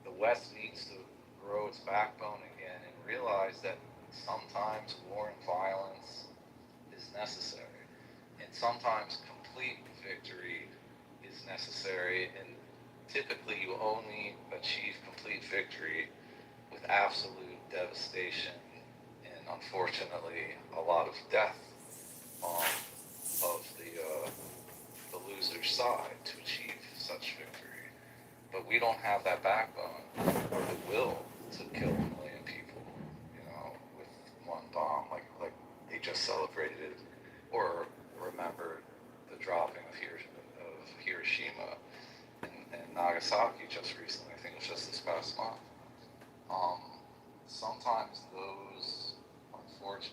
the West needs to grow its backbone again and realize that sometimes war and violence is necessary, and sometimes complete victory is necessary, and typically you only achieve complete victory with absolute devastation and, unfortunately, a lot of death of the loser's side to achieve such victory. But we don't have that backbone or the will to kill 1 million people, with one bomb, like they just celebrated or remembered the dropping of Hiroshima and Nagasaki just recently. I think it was just this past month. Sometimes those unfortunate.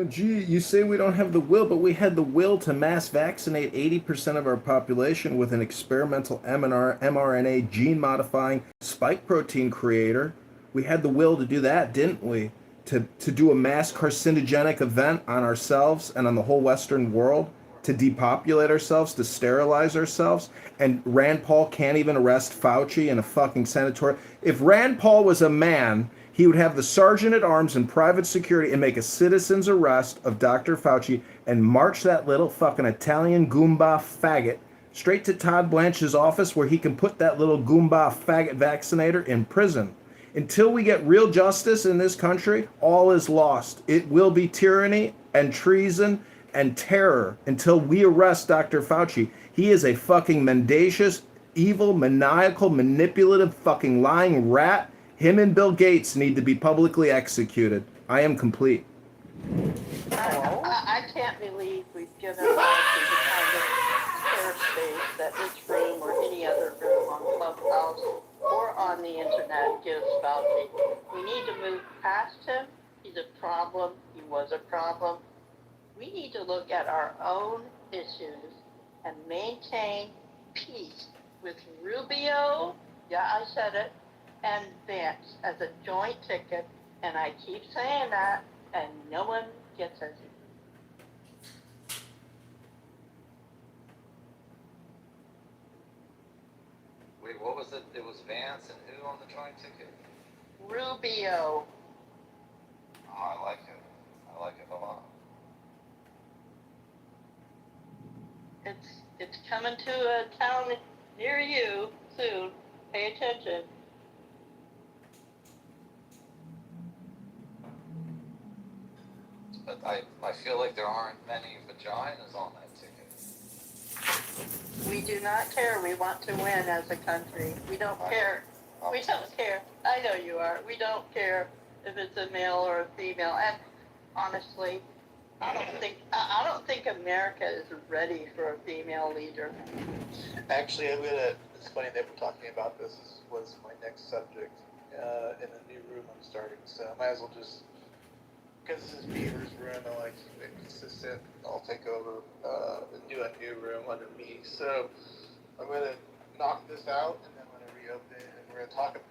Gee, you say we don't have the will, but we had the will to mass vaccinate 80% of our population with an experimental mRNA gene-modifying spike protein creator. We had the will to do that, didn't we? To do a mass carcinogenic event on ourselves and on the whole Western world, to depopulate ourselves, to sterilize ourselves. And Rand Paul can't even arrest Fauci in a fucking senatorial. If Rand Paul was a man, he would have the sergeant at arms and private security and make a citizen's arrest of Dr. Fauci and march that little fucking Italian Goomba faggot straight to Todd Blanche's office where he can put that little Goomba faggot vaccinator in prison. Until we get real justice in this country, all is lost. It will be tyranny and treason and terror until we arrest Dr. Fauci. He is a fucking mendacious, evil, maniacal, manipulative, fucking lying rat. Him and Bill Gates need to be publicly executed. I am complete. I can't believe we've given Fauci the kind of care space that this room or any other room on Clubhouse or on the internet gives Fauci. We need to move past him. He's a problem. He was a problem. We need to look at our own issues and maintain peace with Rubio, yeah, I said it, and Vance as a joint ticket, and I keep saying that, and no one gets it. Wait, what was it? It was Vance and who on the joint ticket? Rubio. Oh, I like it. I like it a lot. It's coming to a town near you soon. Pay attention. But I feel like there aren't many vaginas on that ticket. We do not care. We want to win as a country. We don't care. We don't care. I know you are. We don't care if it's a male or a female. And honestly, I don't think America is ready for a female leader. Actually, it's funny that we're talking about this. This was my next subject in a new room I'm starting. So I might as well just, because this is Beaver's room, I like to keep it consistent. I'll take over and do a new room under me. So I'm going to knock this out, and then I'm going to reopen it, and we're going to talk about it.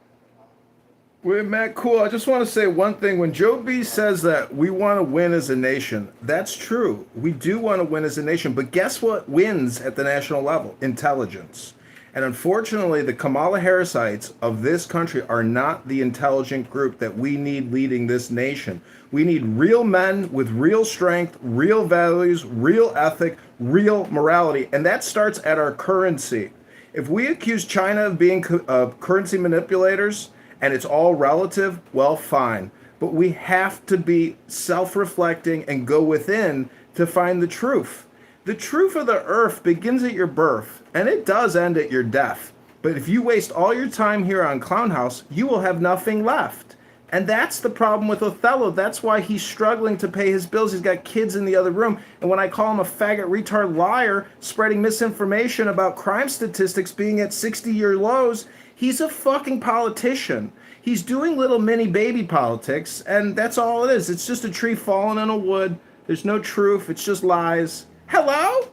Wait, Matt, cool. I just want to say one thing. When Joe B says that we want to win as a nation, that's true. We do want to win as a nation. But guess what wins at the national level? Intelligence. And unfortunately, the Kamala Harrisites of this country are not the intelligent group that we need leading this nation. We need real men with real strength, real values, real ethic, real morality. And that starts at our currency. If we accuse China of being currency manipulators, and it's all relative, well, fine. But we have to be self-reflecting and go within to find the truth. The truth of the earth begins at your birth, and it does end at your death. But if you waste all your time here on Clown House, you will have nothing left. And that's the problem with Othello. That's why he's struggling to pay his bills. He's got kids in the other room. And when I call him a faggot, retard, liar, spreading misinformation about crime statistics being at 60-year lows, he's a fucking politician. He's doing little mini baby politics, and that's all it is. It's just a tree falling in a wood. There's no truth. It's just lies. Hello?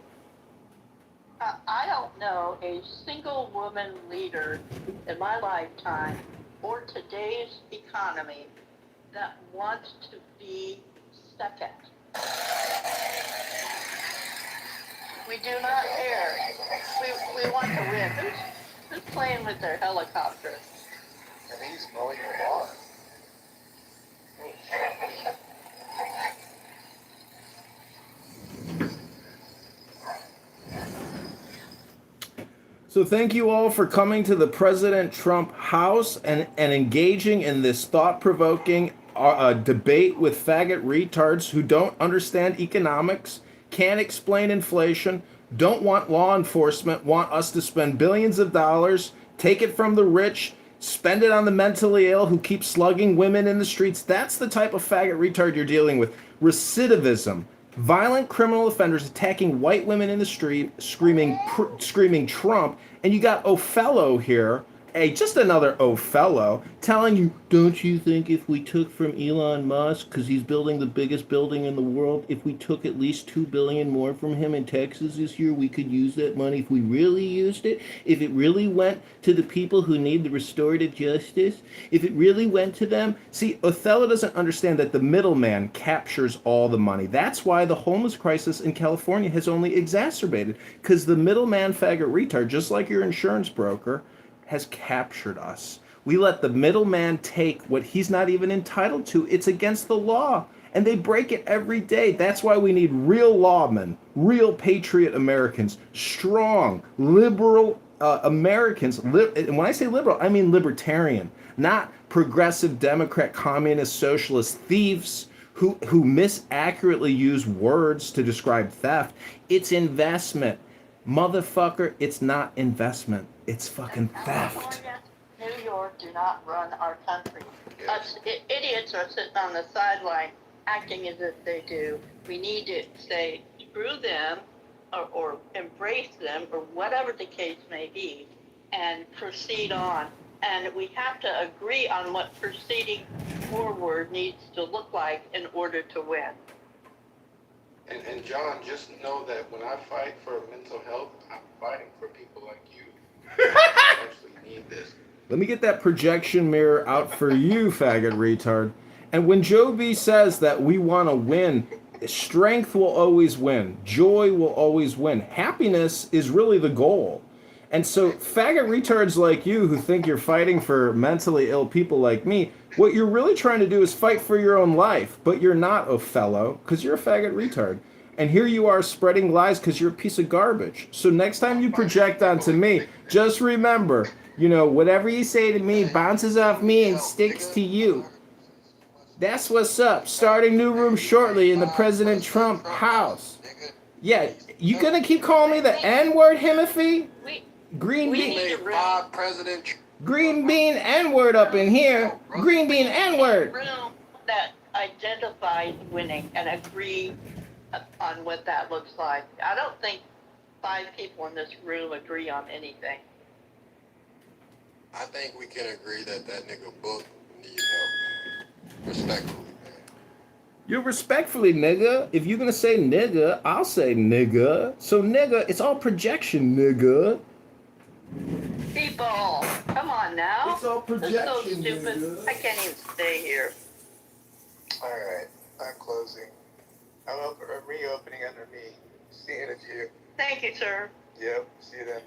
I don't know a single woman leader in my lifetime or today's economy that wants to be second. We do not care. We want to win. Who's playing with their helicopter? And he's mowing the lawn. So thank you all for coming to the President Trump house and engaging in this thought-provoking debate with faggot retards who don't understand economics, can't explain inflation, don't want law enforcement, want us to spend billions of dollars, take it from the rich, spend it on the mentally ill who keep slugging women in the streets. That's the type of faggot retard you're dealing with. Recidivism. Violent criminal offenders attacking white women in the street, screaming Trump, and you got Othello here Hey, just another Othello telling you, don't you think if we took from Elon Musk, because he's building the biggest building in the world, if we took at least $2 billion more from him in Texas this year, we could use that money if we really used it? If it really went to the people who need the restorative justice? If it really went to them? See, Othello doesn't understand that the middleman captures all the money. That's why the homeless crisis in California has only exacerbated, because the middleman faggot retard, just like your insurance broker, has captured us. We let the middleman take what he's not even entitled to. It's against the law. And they break it every day. That's why we need real lawmen, real patriot Americans, strong, liberal Americans. And when I say liberal, I mean libertarian, not progressive Democrat, communist, socialist thieves who misaccurately use words to describe theft. It's investment. Motherfucker, it's not investment. It's fucking theft. California, New York do not run our country. Us idiots are sitting on the sideline acting as if they do. We need to say, screw them or embrace them or whatever the case may be and proceed on. And we have to agree on what proceeding forward needs to look like in order to win. And John, just know that when I fight for mental health, I'm fighting for people like you. I actually need this. Let me get that projection mirror out for you, faggot retard. And when Joe B says that we want to win, strength will always win. Joy will always win. Happiness is really the goal. And so faggot retards like you who think you're fighting for mentally ill people like me, what you're really trying to do is fight for your own life. But you're not, Othello, because you're a faggot retard. And here you are spreading lies because you're a piece of garbage. So next time you project onto me, just remember, you know, whatever you say to me bounces off me and sticks to you. That's what's up. Starting new room shortly in the President Trump house. Yeah, you gonna keep calling me the N-word, Himothy? Green bean. Green bean N-word up in here. Green bean N-word. Room that identifies winning and agree on what that looks like. I don't think 5 people in this room agree on anything. I think we can agree that that nigga Book need help. Respectfully, man. You respectfully, nigga. If you're gonna say nigga, I'll say nigga. So nigga, it's all projection, nigga. People, come on now. It's all This is so projection, stupid. nigga. I can't even stay here. Alright, I'm closing. I'm reopening under me. Seeing a few. Thank you, sir. Yep, see you then.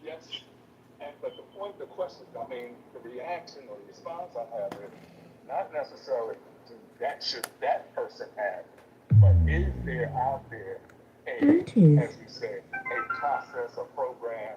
Yes, but the question, I mean, the reaction or the response I have is not necessarily to that should that person have, but is there out there a, as we say, a process, a program,